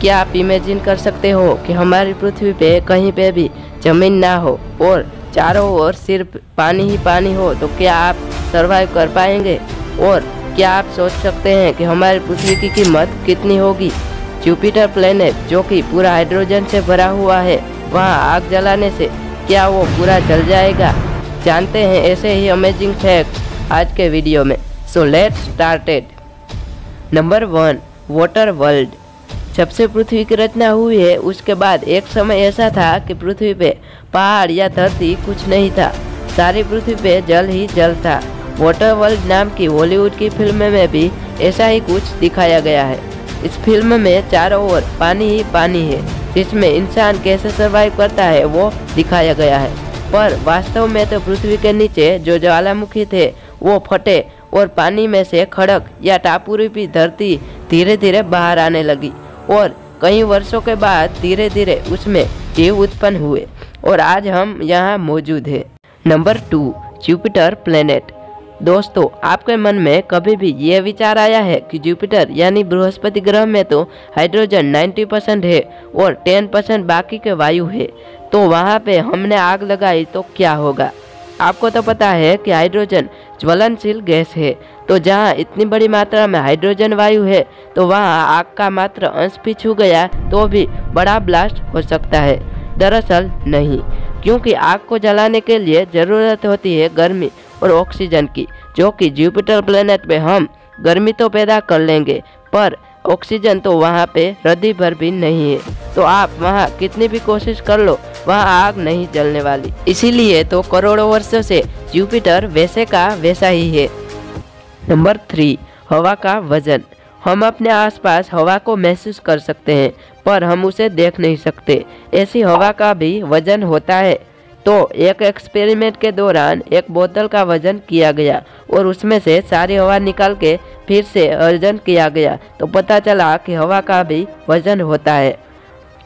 क्या आप इमेजिन कर सकते हो कि हमारी पृथ्वी पे कहीं पे भी ज़मीन ना हो और चारों ओर सिर्फ पानी ही पानी हो, तो क्या आप सरवाइव कर पाएंगे? और क्या आप सोच सकते हैं कि हमारी पृथ्वी की कीमत कितनी होगी? जुपिटर प्लेनेट जो कि पूरा हाइड्रोजन से भरा हुआ है, वहाँ आग जलाने से क्या वो पूरा जल जाएगा? जानते हैं ऐसे ही अमेजिंग फैक्ट आज के वीडियो में। So let's started. Number 1, water world. जब से पृथ्वी की रचना हुई है उसके बाद एक समय ऐसा था कि पृथ्वी पे पहाड़ या धरती कुछ नहीं था, सारी पृथ्वी पे जल ही जल था। वाटर वर्ल्ड नाम की हॉलीवुड की फिल्म में भी ऐसा ही कुछ दिखाया गया है। इस फिल्म में चारों ओर पानी ही पानी है, जिसमें इंसान कैसे सर्वाइव करता है वो दिखाया गया है। पर वास्तव में तो पृथ्वी के नीचे जो ज्वालामुखी थे वो फटे और पानी में से खड़क या टापू रूपी धरती धीरे धीरे बाहर आने लगी और कई वर्षों के बाद धीरे धीरे उसमें जीव उत्पन्न हुए और आज हम यहाँ मौजूद हैं। Number 2, Jupiter planet. दोस्तों, आपके मन में कभी भी ये विचार आया है कि जुपिटर यानी बृहस्पति ग्रह में तो हाइड्रोजन 90% है और 10% बाकी के वायु है, तो वहाँ पे हमने आग लगाई तो क्या होगा? आपको तो पता है कि हाइड्रोजन ज्वलनशील गैस है, तो जहाँ इतनी बड़ी मात्रा में हाइड्रोजन वायु है तो वहाँ आग का मात्र अंश भी छू गया तो भी बड़ा ब्लास्ट हो सकता है। दरअसल नहीं, क्योंकि आग को जलाने के लिए ज़रूरत होती है गर्मी और ऑक्सीजन की, जो कि जुपिटर प्लेनेट पे हम गर्मी तो पैदा कर लेंगे पर ऑक्सीजन तो वहाँ पे रद्दी भर भी नहीं है, तो आप वहाँ कितनी भी कोशिश कर लो वहाँ आग नहीं जलने वाली। इसीलिए तो करोड़ों वर्षों से जुपिटर वैसे का वैसा ही है। नंबर 3, हवा का वजन। हम अपने आसपास हवा को महसूस कर सकते हैं पर हम उसे देख नहीं सकते। ऐसी हवा का भी वजन होता है। तो एक एक्सपेरिमेंट के दौरान एक बोतल का वजन किया गया और उसमें से सारी हवा निकाल के फिर से वजन किया गया तो पता चला कि हवा का भी वजन होता है।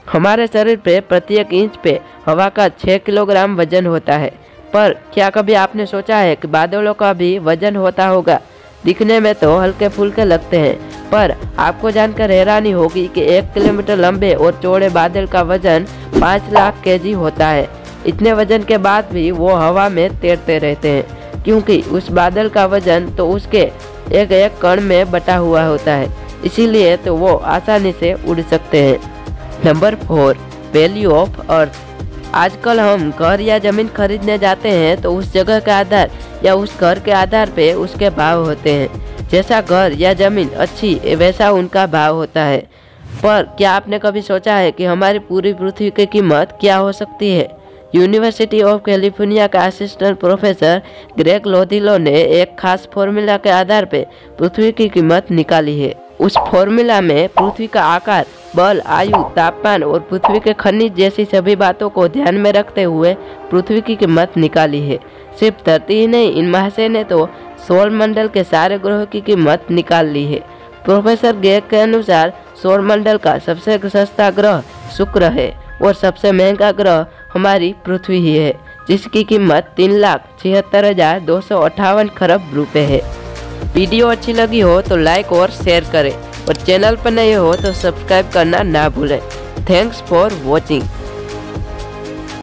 हमारे शरीर पे प्रत्येक इंच पे हवा का 6 किलोग्राम वजन होता है। पर क्या कभी आपने सोचा है कि बादलों का भी वजन होता होगा? दिखने में तो हल्के फुल्के लगते हैं, पर आपको जानकर हैरानी होगी कि 1 किलोमीटर लंबे और चौड़े बादल का वजन 5 लाख केजी होता है। इतने वजन के बाद भी वो हवा में तैरते रहते हैं, क्योंकि उस बादल का वजन तो उसके एक एक कण में बटा हुआ होता है, इसीलिए तो वो आसानी से उड़ सकते हैं। Number 4, value of earth. आजकल हम घर या ज़मीन खरीदने जाते हैं तो उस जगह के आधार या उस घर के आधार पे उसके भाव होते हैं। जैसा घर या ज़मीन अच्छी वैसा उनका भाव होता है। पर क्या आपने कभी सोचा है कि हमारी पूरी पृथ्वी की कीमत क्या हो सकती है? यूनिवर्सिटी ऑफ कैलिफोर्निया का असिस्टेंट प्रोफेसर ग्रेग लोधिलो ने एक खास फॉर्मूला के आधार पे पृथ्वी की कीमत निकाली है। उस फॉर्मूला में पृथ्वी का आकार, बल, आयु, तापमान और पृथ्वी के खनिज जैसी सभी बातों को ध्यान में रखते हुए पृथ्वी की कीमत निकाली है। सिर्फ धरती ही नहीं, इन महाशय ने तो सौर मंडल के सारे ग्रहों की कीमत निकाल ली है। प्रोफेसर ग्रेग के अनुसार सौर मंडल का सबसे सस्ता ग्रह शुक्र है और सबसे महंगा ग्रह हमारी पृथ्वी ही है, जिसकी कीमत 3,76,258 खरब रुपए है। वीडियो अच्छी लगी हो तो लाइक और शेयर करें और चैनल पर नए हो तो सब्सक्राइब करना ना भूलें। Thanks for watching.